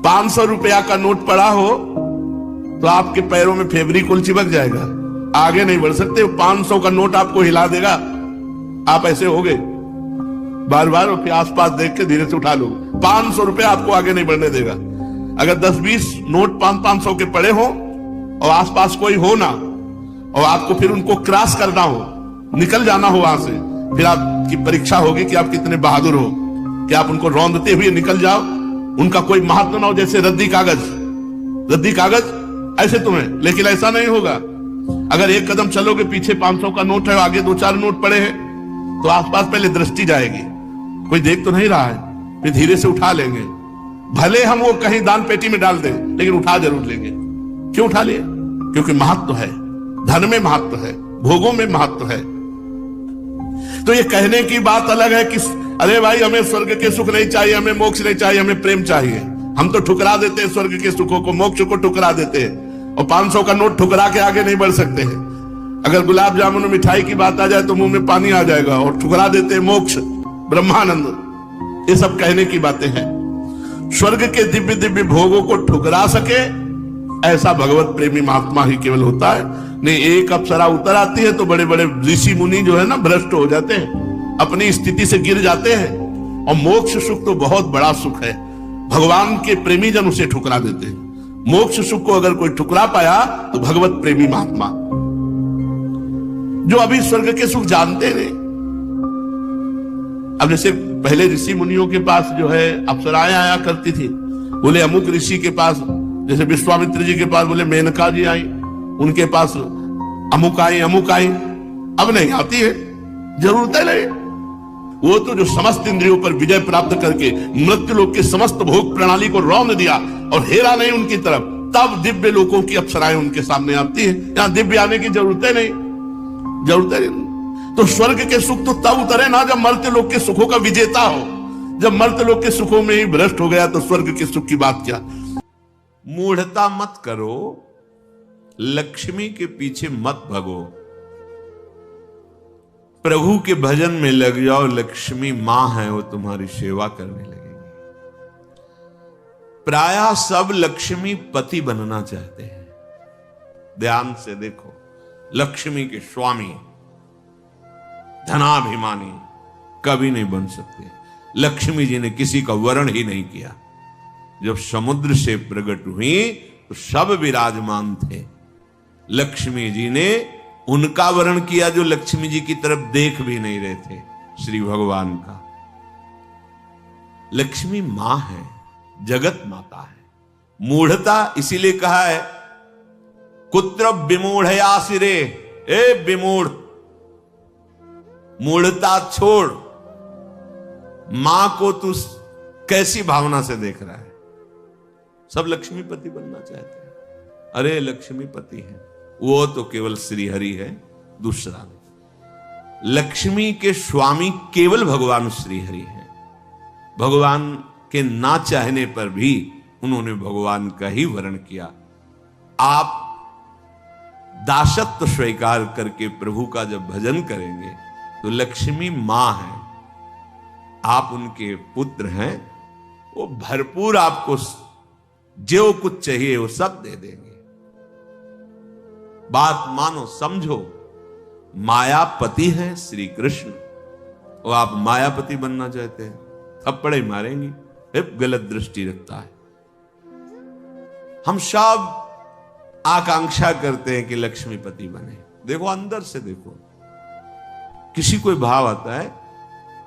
500 रुपया का नोट पड़ा हो तो आपके पैरों में फेविकोल चिपक जाएगा, आगे नहीं बढ़ सकते। 500 का नोट आपको हिला देगा, आप ऐसे हो गए बार बार, और फिर आसपास देख के धीरे से उठा लो। 500 रुपया आपको आगे नहीं बढ़ने देगा। अगर 10-20 नोट 500 के पड़े हो और आसपास कोई हो ना, और आपको फिर उनको क्रॉस करना हो, निकल जाना हो वहां से, फिर आपकी परीक्षा होगी कि आप कितने बहादुर हो कि आप उनको रौंदते हुए निकल जाओ। उनका कोई महत्व ना हो, जैसे रद्दी कागज ऐसे तुम्हें, लेकिन ऐसा नहीं होगा। अगर एक कदम चलोगे, पीछे 500 का नोट है, आगे 2-4 नोट पड़े हैं, तो आसपास पहले दृष्टि जाएगी, कोई देख तो नहीं रहा है, फिर धीरे से उठा लेंगे। भले हम वो कहीं दान पेटी में डाल दें, लेकिन उठा जरूर लेंगे। क्यों उठा लिए? क्योंकि महत्व है, धन में महत्व है, भोगों में महत्व है। तो ये कहने की बात अलग है कि अरे भाई हमें स्वर्ग के सुख नहीं चाहिए, हमें मोक्ष नहीं चाहिए, हमें प्रेम चाहिए। हम तो ठुकरा देते हैं स्वर्ग के सुखों को, मोक्ष को ठुकरा देते हैं, और 500 का नोट ठुकरा के आगे नहीं बढ़ सकते हैं। अगर गुलाब जामुन और मिठाई की बात आ जाए तो मुंह में पानी आ जाएगा, और ठुकरा देते हैं मोक्ष, ब्रह्मानंद। ये सब कहने की बातें हैं। स्वर्ग के दिव्य दिव्य भोगों को ठुकरा सके ऐसा भगवत प्रेमी महात्मा ही केवल होता है। नहीं, एक अप्सरा उतर आती है तो बड़े बड़े ऋषि मुनि जो है ना, भ्रष्ट हो जाते हैं, अपनी स्थिति से गिर जाते हैं। और मोक्ष सुख तो बहुत बड़ा सुख है, भगवान के प्रेमी जन उसे ठुकरा देते हैं। मोक्ष सुख को अगर कोई ठुकरा पाया तो भगवत प्रेमी महात्मा, जो अभी स्वर्ग के सुख जानते नहीं। अब जैसे पहले ऋषि मुनियों के पास जो है अप्सराएं आया करती थी, बोले अमुक ऋषि के पास, जैसे विश्वामित्र जी के पास बोले मेनका जी आई, उनके पास अमुक आई। अब नहीं आती है, जरूरत है नहीं। वो तो जो समस्त इंद्रियों पर विजय प्राप्त करके मृत्यु लोक के समस्त भोग प्रणाली को रौंद दिया और हेरा नहीं उनकी तरफ, तब दिव्य लोकों की अप्सराएं उनके सामने आती है। यहां दिव्य आने की जरूरत है नहीं। तो स्वर्ग के सुख तो तब उतरे ना जब मर्त्य लोक के सुखों का विजेता हो। जब मर्त्य लोक के सुखों में ही भ्रष्ट हो गया तो स्वर्ग के सुख की बात क्या। मूढ़ता मत करो, लक्ष्मी के पीछे मत भगो, प्रभु के भजन में लग जाओ। लक्ष्मी मां है, वो तुम्हारी सेवा करने लगेगी। प्रायः सब लक्ष्मी पति बनना चाहते हैं। ध्यान से देखो, लक्ष्मी के स्वामी धनाभिमानी कभी नहीं बन सकते। लक्ष्मी जी ने किसी का वर्ण ही नहीं किया। जब समुद्र से प्रकट हुई तो सब विराजमान थे। लक्ष्मी जी ने उनका वर्ण किया जो लक्ष्मी जी की तरफ देख भी नहीं रहे थे, श्री भगवान का। लक्ष्मी मां है, जगत माता है। मूढ़ता इसीलिए कहा है कुत्र विमूढ़या सिरे, ए विमूढ़, मूढ़ता छोड़। मां को तू कैसी भावना से देख रहा है? सब लक्ष्मीपति बनना चाहते हैं। अरे लक्ष्मीपति है वो तो केवल श्री हरि है, दूसरा नहीं। लक्ष्मी के स्वामी केवल भगवान श्री हरि है। भगवान के ना चाहने पर भी उन्होंने भगवान का ही वर्ण किया। आप दासत्व स्वीकार करके प्रभु का जब भजन करेंगे तो लक्ष्मी मां है, आप उनके पुत्र हैं। वो भरपूर आपको जो कुछ चाहिए वो सब दे देंगे। बात मानो, समझो। मायापति है श्री कृष्ण, वो आप मायापति बनना चाहते हैं, थप्पड़े मारेंगी, गलत दृष्टि रखता है। हम सब आकांक्षा करते हैं कि लक्ष्मीपति बने। देखो अंदर से देखो, किसी कोई भाव आता है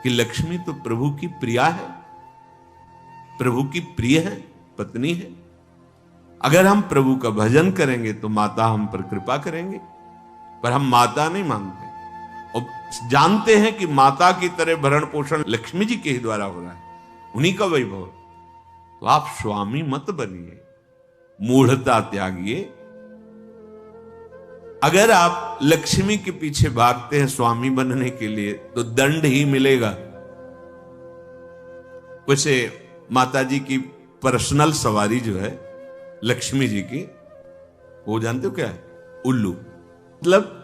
कि लक्ष्मी तो प्रभु की प्रिया है, प्रभु की प्रिय है, पत्नी है। अगर हम प्रभु का भजन करेंगे तो माता हम पर कृपा करेंगे, पर हम माता नहीं मानते और जानते हैं कि माता की तरह भरण पोषण लक्ष्मी जी के ही द्वारा हो रहा है, उन्हीं का वैभव। तो आप स्वामी मत बनिए, मूढ़ता त्यागिए। अगर आप लक्ष्मी के पीछे भागते हैं स्वामी बनने के लिए तो दंड ही मिलेगा। वैसे माता जी की पर्सनल सवारी जो है लक्ष्मी जी की, वो जानते हो क्या है? उल्लू। मतलब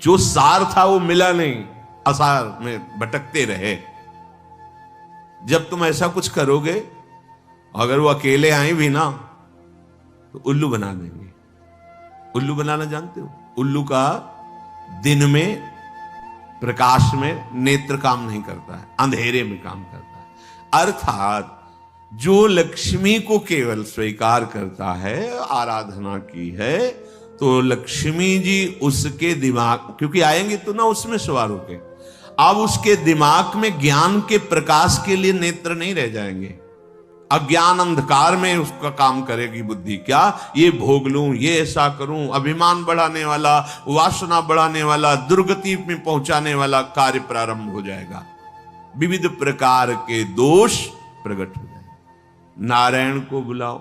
जो सार था वो मिला नहीं, असार में भटकते रहे। जब तुम ऐसा कुछ करोगे अगर वो अकेले आए भी ना तो उल्लू बना देंगे। उल्लू बनाना जानते हो? उल्लू का दिन में प्रकाश में नेत्र काम नहीं करता है, अंधेरे में काम करता है। अर्थात जो लक्ष्मी को केवल स्वीकार करता है, आराधना की है, तो लक्ष्मी जी उसके दिमाग, क्योंकि आएंगे तो ना उसमें सवार होके, अब उसके दिमाग में ज्ञान के प्रकाश के लिए नेत्र नहीं रह जाएंगे। अज्ञान अंधकार में उसका काम करेगी बुद्धि। क्या? ये भोग लूं, ये ऐसा करूं, अभिमान बढ़ाने वाला, वासना बढ़ाने वाला, दुर्गति में पहुंचाने वाला कार्य प्रारंभ हो जाएगा। विविध प्रकार के दोष प्रकट हो जाएंगे। नारायण को बुलाओ,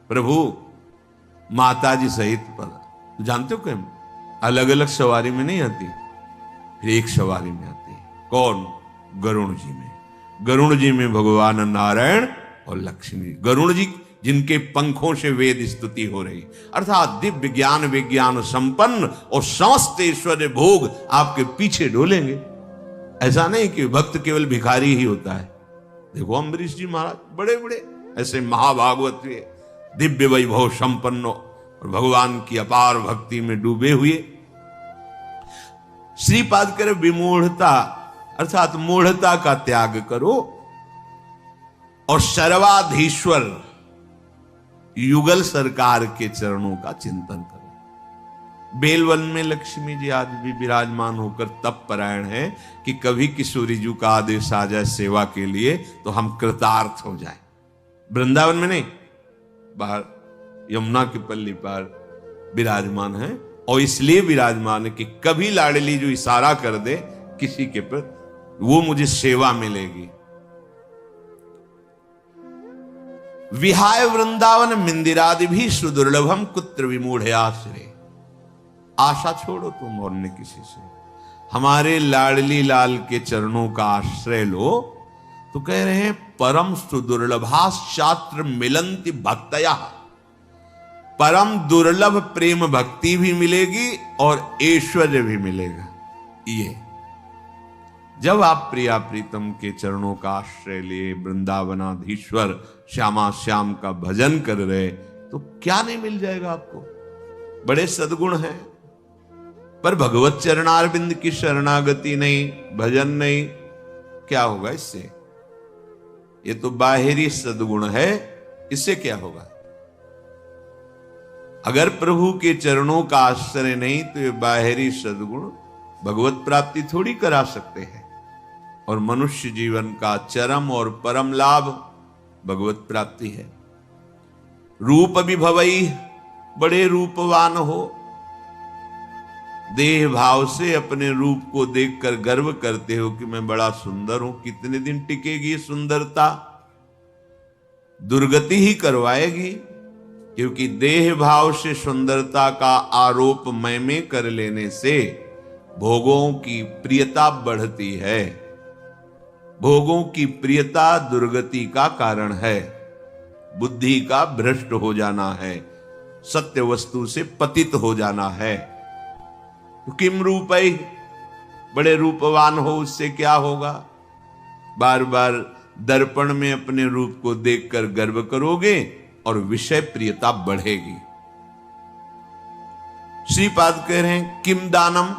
प्रभु माता जी सहित पर, जानते हो क्या, अलग अलग सवारी में नहीं आती, फिर एक सवारी में आती है। कौन? गरुण जी में। गरुण जी में भगवान नारायण और लक्ष्मी। गरुण जी जिनके पंखों से वेद स्तुति हो रही, अर्थात दिव्य ज्ञान विज्ञान संपन्न और समस्त ऐश्वर्य भोग आपके पीछे डोलेंगे। ऐसा नहीं कि भक्त केवल भिखारी ही होता है। देखो अम्बरीश जी महाराज बड़े बड़े ऐसे महाभागवत दिव्य वैभव संपन्न और भगवान की अपार भक्ति में डूबे हुए। श्रीपाद करे विमूढ़ता, अर्थात मूढ़ता का त्याग करो और सर्वाधीश्वर युगल सरकार के चरणों का चिंतन करो। बेलवन में लक्ष्मी जी आज भी विराजमान होकर तप परायण है कि कभी किशोरी जी का आदेश आ जाए सेवा के लिए तो हम कृतार्थ हो जाए। वृंदावन में नहीं, बाहर यमुना की पल्ली पर विराजमान है, और इसलिए विराजमान है कि कभी लाडली जो इशारा कर दे किसी के पर, वो मुझे सेवा मिलेगी। विहाय वृंदावन मिंदिरादि भी सुदुर्लभम कुत्र विमूढ़ आश्रय। आशा छोड़ो तुम और न किसी से, हमारे लाडली लाल के चरणों का आश्रय लो। तो कह रहे हैं परम सुदुर्लभाश्चात्र मिलंति भक्तया, परम दुर्लभ प्रेम भक्ति भी मिलेगी और ऐश्वर्य भी मिलेगा। ये जब आप प्रिया प्रीतम के चरणों का आश्रय लिए वृंदावनाधीश्वर श्यामा श्याम का भजन कर रहे, तो क्या नहीं मिल जाएगा आपको। बड़े सद्गुण हैं, पर भगवत चरणारविंद की शरणागति नहीं, भजन नहीं, क्या होगा इससे? ये तो बाहरी सद्गुण है, इससे क्या होगा? अगर प्रभु के चरणों का आश्रय नहीं तो ये बाहरी सद्गुण भगवत प्राप्ति थोड़ी करा सकते हैं। और मनुष्य जीवन का चरम और परम लाभ भगवत प्राप्ति है। रूप विभवई, बड़े रूपवान हो, देह भाव से अपने रूप को देखकर गर्व करते हो कि मैं बड़ा सुंदर हूं। कितने दिन टिकेगी ये सुंदरता? दुर्गति ही करवाएगी, क्योंकि देह भाव से सुंदरता का आरोप मैं में कर लेने से भोगों की प्रियता बढ़ती है। भोगों की प्रियता दुर्गति का कारण है, बुद्धि का भ्रष्ट हो जाना है, सत्य वस्तु से पतित हो जाना है। तो किम रूपै, बड़े रूपवान हो, उससे क्या होगा? बार बार दर्पण में अपने रूप को देखकर गर्व करोगे और विषय प्रियता बढ़ेगी। श्रीपाद कह रहे हैं किम दानम,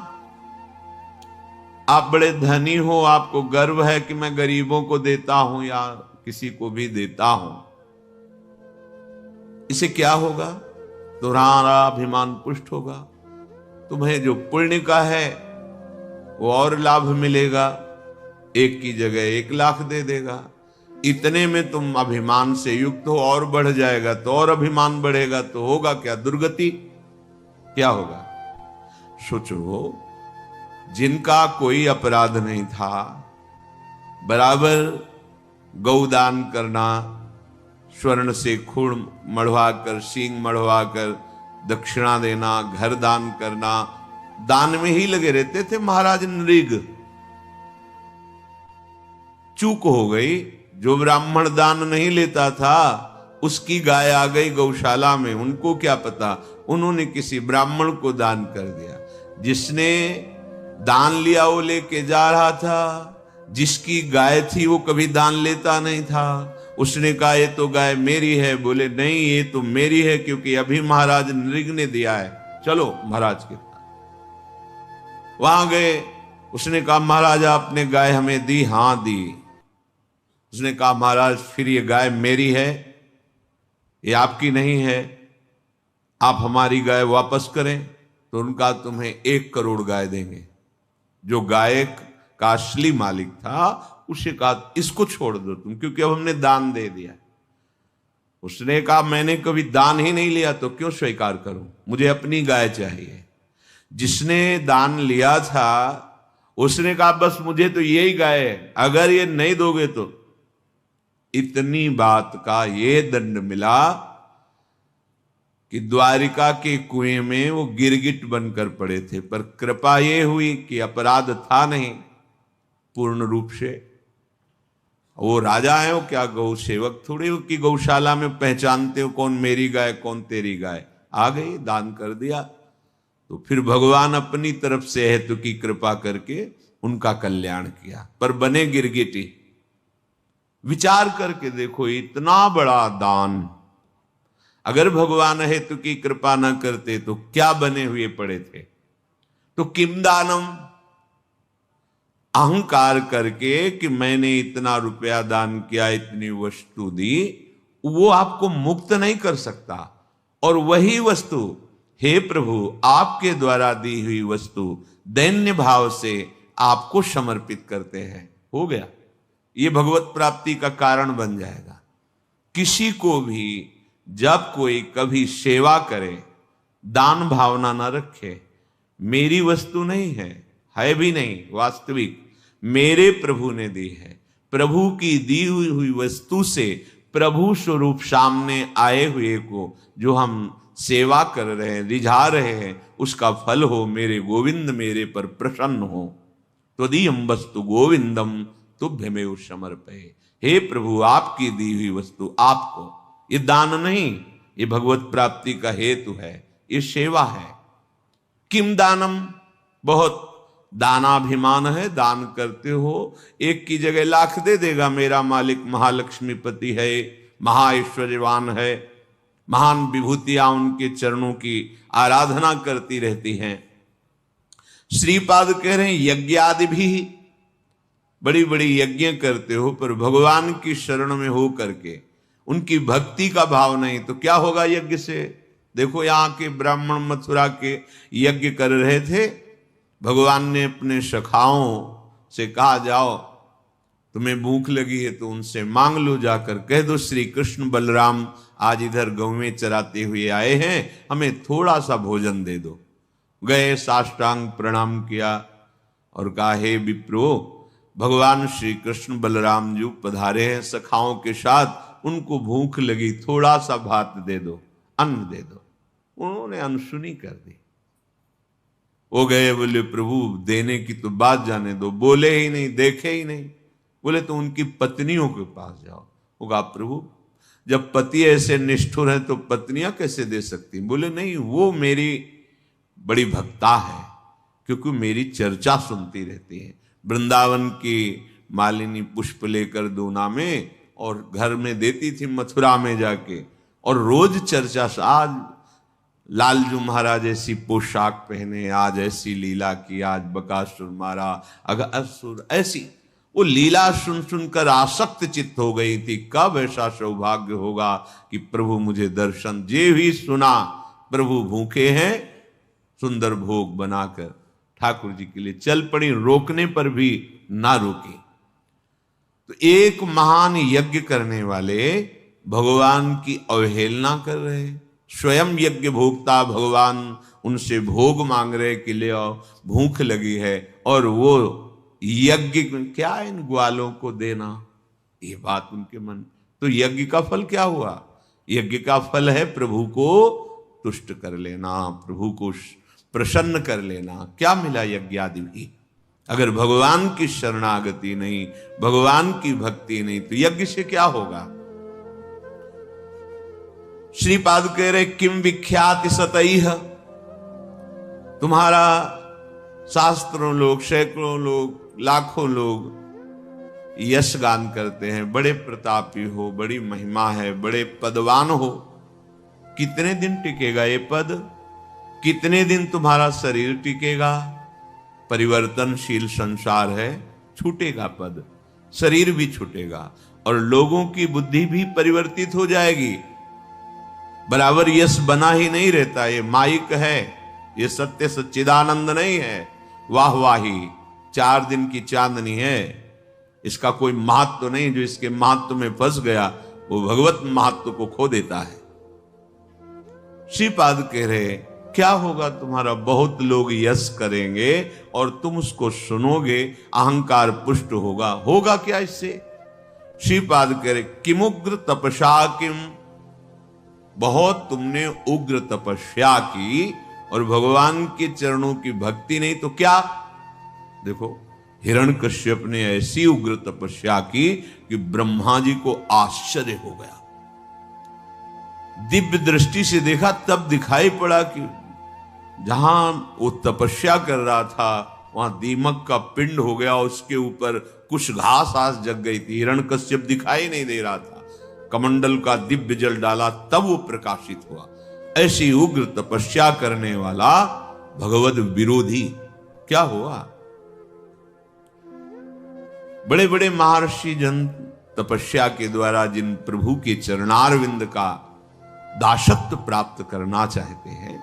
आप बड़े धनी हो, आपको गर्व है कि मैं गरीबों को देता हूं या किसी को भी देता हूं। इसे क्या होगा? तुम्हारा अभिमान पुष्ट होगा, तुम्हें जो पुण्य का है वो और लाभ मिलेगा, एक की जगह 1 लाख दे देगा। इतने में तुम अभिमान से युक्त हो, और बढ़ जाएगा तो और अभिमान बढ़ेगा, तो होगा क्या? दुर्गति। क्या होगा? सोचो, जिनका कोई अपराध नहीं था, बराबर गौदान करना, स्वर्ण से खूण मढ़वाकर, सींग मढ़वाकर दक्षिणा देना, घर दान करना, दान में ही लगे रहते थे महाराज नृग। चूक हो गई, जो ब्राह्मण दान नहीं लेता था उसकी गाय आ गई गौशाला में, उनको क्या पता, उन्होंने किसी ब्राह्मण को दान कर दिया। जिसने दान लिया वो लेके जा रहा था, जिसकी गाय थी वो कभी दान लेता नहीं था, उसने कहा ये तो गाय मेरी है। बोले नहीं, ये तो मेरी है क्योंकि अभी महाराज नृग ने दिया है, चलो महाराज के पास। वहां गए, उसने कहा महाराज आपने गाय हमें दी? हां दी। उसने कहा महाराज फिर ये गाय मेरी है, ये आपकी नहीं है, आप हमारी गाय वापस करें। तो उनका तुम्हें 1 करोड़ गाय देंगे। जो गाय का असली मालिक था उसे कहा इसको छोड़ दो तुम, क्योंकि अब हमने दान दे दिया। उसने कहा मैंने कभी दान ही नहीं लिया तो क्यों स्वीकार करूं, मुझे अपनी गाय चाहिए। जिसने दान लिया था उसने कहा बस मुझे तो यही गाय है, अगर ये नहीं दोगे तो। इतनी बात का ये दंड मिला कि द्वारिका के कुएं में वो गिरगिट बनकर पड़े थे। पर कृपा ये हुई कि अपराध था नहीं पूर्ण रूप से। वो राजा है, वो क्या गौ सेवक थोड़ी हो कि गौशाला में पहचानते हो कौन मेरी गाय कौन तेरी गाय। आ गई, दान कर दिया। तो फिर भगवान अपनी तरफ से हेतु की कृपा करके उनका कल्याण किया, पर बने गिरगिटी। विचार करके देखो, इतना बड़ा दान अगर भगवान हेतु की कृपा न करते तो क्या बने हुए पड़े थे। तो किम दानम, अहंकार करके कि मैंने इतना रुपया दान किया, इतनी वस्तु दी, वो आपको मुक्त नहीं कर सकता। और वही वस्तु, हे प्रभु आपके द्वारा दी हुई वस्तु दैन्य भाव से आपको समर्पित करते हैं, हो गया, ये भगवत प्राप्ति का कारण बन जाएगा। किसी को भी जब कोई कभी सेवा करे, दान भावना न रखे, मेरी वस्तु नहीं है भी नहीं, वास्तविक मेरे प्रभु ने दी है। प्रभु की दी हुई वस्तु से प्रभु स्वरूप सामने आए हुए को जो हम सेवा कर रहे हैं, रिझा रहे हैं, उसका फल हो मेरे गोविंद मेरे पर प्रसन्न हो। त्वदीयं वस्तु गोविंदम तुभ्यमेव समर्पये। हे प्रभु आपकी दी हुई वस्तु आपको, ये दान नहीं, ये भगवत प्राप्ति का हेतु है, ये सेवा है। किम दानम, बहुत दानाभिमान है, दान करते हो, एक की जगह लाख दे देगा मेरा मालिक महालक्ष्मीपति है, महाऐश्वर्यवान है, महान विभूतियां उनके चरणों की आराधना करती रहती हैं। श्रीपाद कह रहे हैं यज्ञ आदि भी, बड़ी बड़ी यज्ञ करते हो पर भगवान की शरण में हो करके उनकी भक्ति का भाव नहीं, तो क्या होगा यज्ञ से। देखो यहां के ब्राह्मण मथुरा के यज्ञ कर रहे थे, भगवान ने अपने सखाओं से कहा जाओ तुम्हें भूख लगी है तो उनसे मांग लो, जाकर कह दो श्री कृष्ण बलराम आज इधर गौवें चराते हुए आए हैं, हमें थोड़ा सा भोजन दे दो। गए, साष्टांग प्रणाम किया और कहा हे विप्रो, भगवान श्री कृष्ण बलराम जी पधारे हैं सखाओं के साथ, उनको भूख लगी, थोड़ा सा भात दे दो, अन्न दे दो। उन्होंने अनसुनी कर दी। वो गए, बोले प्रभु देने की तो बात जाने दो, बोले ही नहीं, देखे ही नहीं। बोले तो उनकी पत्नियों के पास जाओ। वो कहा प्रभु जब पति ऐसे निष्ठुर हैं तो पत्नियां कैसे दे सकती। बोले नहीं, वो मेरी बड़ी भक्ता है क्योंकि मेरी चर्चा सुनती रहती है। वृंदावन की मालिनी पुष्प लेकर दूना में और घर में देती थी मथुरा में जाके, और रोज चर्चा। आज लालजू महाराज ऐसी पोशाक पहने, आज ऐसी लीला की, आज बकासुर मारा, अगर असुर, ऐसी वो लीला सुन सुनकर आसक्त चित्त हो गई थी। कब ऐसा सौभाग्य होगा कि प्रभु मुझे दर्शन। जे भी सुना प्रभु भूखे हैं, सुंदर भोग बनाकर ठाकुर जी के लिए चल पड़ी, रोकने पर भी ना रोकी। तो एक महान यज्ञ करने वाले भगवान की अवहेलना कर रहे हैं। स्वयं यज्ञ भोक्ता भगवान उनसे भोग मांग रहे कि ले आओ, भूख लगी है, और वो यज्ञ क्या इन ग्वालों को देना, ये बात उनके मन। तो यज्ञ का फल क्या हुआ। यज्ञ का फल है प्रभु को तुष्ट कर लेना, प्रभु को प्रसन्न कर लेना। क्या मिला यज्ञ आदि भी। अगर भगवान की शरणागति नहीं, भगवान की भक्ति नहीं, तो यज्ञ से क्या होगा। श्रीपाद कह रहे किम विख्याति सतैह, तुम्हारा शास्त्रों लोग, सैकड़ों लोग, लाखों लोग यश गान करते हैं, बड़े प्रतापी हो, बड़ी महिमा है, बड़े पदवान हो, कितने दिन टिकेगा ये पद? कितने दिन तुम्हारा शरीर टिकेगा? परिवर्तनशील संसार है, छूटेगा पद, शरीर भी छूटेगा और लोगों की बुद्धि भी परिवर्तित हो जाएगी। बराबर यश बना ही नहीं रहता, ये माइक है, ये सत्य सच्चिदानंद नहीं है, वाहवाही 4 दिन की चांदनी है, इसका कोई महत्व नहीं। जो इसके महत्व में फंस गया वो भगवत महत्व को खो देता है। श्रीपाद कह रहे क्या होगा तुम्हारा? बहुत लोग यश करेंगे और तुम उसको सुनोगे, अहंकार पुष्ट होगा। होगा क्या इससे? श्रीपाद कह रहे किमुग्र तपस्या किम, बहुत तुमने उग्र तपस्या की और भगवान के चरणों की भक्ति नहीं तो क्या? देखो हिरण्यकश्यप ने ऐसी उग्र तपस्या की कि ब्रह्मा जी को आश्चर्य हो गया। दिव्य दृष्टि से देखा तब दिखाई पड़ा कि जहां वो तपस्या कर रहा था वहां दीमक का पिंड हो गया, उसके ऊपर कुछ घास आस जग गई थी। हिरण्यकश्यप दिखाई नहीं दे रहा था, कमंडल का दिव्य जल डाला तब वो प्रकाशित हुआ। ऐसी उग्र तपस्या करने वाला भगवद विरोधी क्या हुआ? बड़े बड़े महर्षि जन तपस्या के द्वारा जिन प्रभु के चरणारविंद का दासत्व प्राप्त करना चाहते हैं,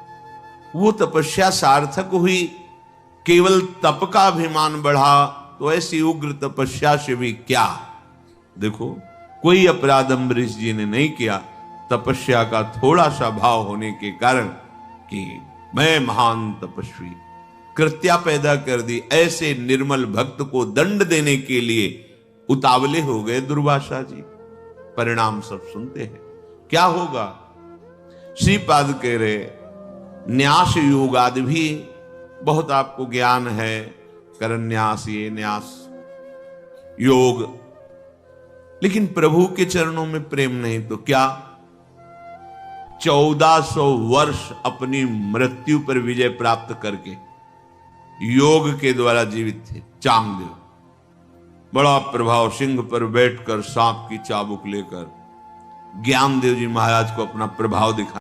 वो तपस्या सार्थक हुई, केवल तप का अभिमान बढ़ा, तो ऐसी उग्र तपस्या से भी क्या? देखो कोई अपराध अम्बरीश जी ने नहीं किया, तपस्या का थोड़ा सा भाव होने के कारण कि मैं महान तपस्वी, कृत्या पैदा कर दी। ऐसे निर्मल भक्त को दंड देने के लिए उतावले हो गए दुर्वासा जी। परिणाम सब सुनते हैं, क्या होगा? श्रीपाद कह रहे न्यास योगादि भी बहुत आपको ज्ञान है, करन्यास, ये न्यास योग, लेकिन प्रभु के चरणों में प्रेम नहीं तो क्या? 1400 वर्ष अपनी मृत्यु पर विजय प्राप्त करके योग के द्वारा जीवित थे चांगदेव। बड़ा प्रभाव, सिंह पर बैठकर सांप की चाबुक लेकर ज्ञानदेव जी महाराज को अपना प्रभाव दिखा।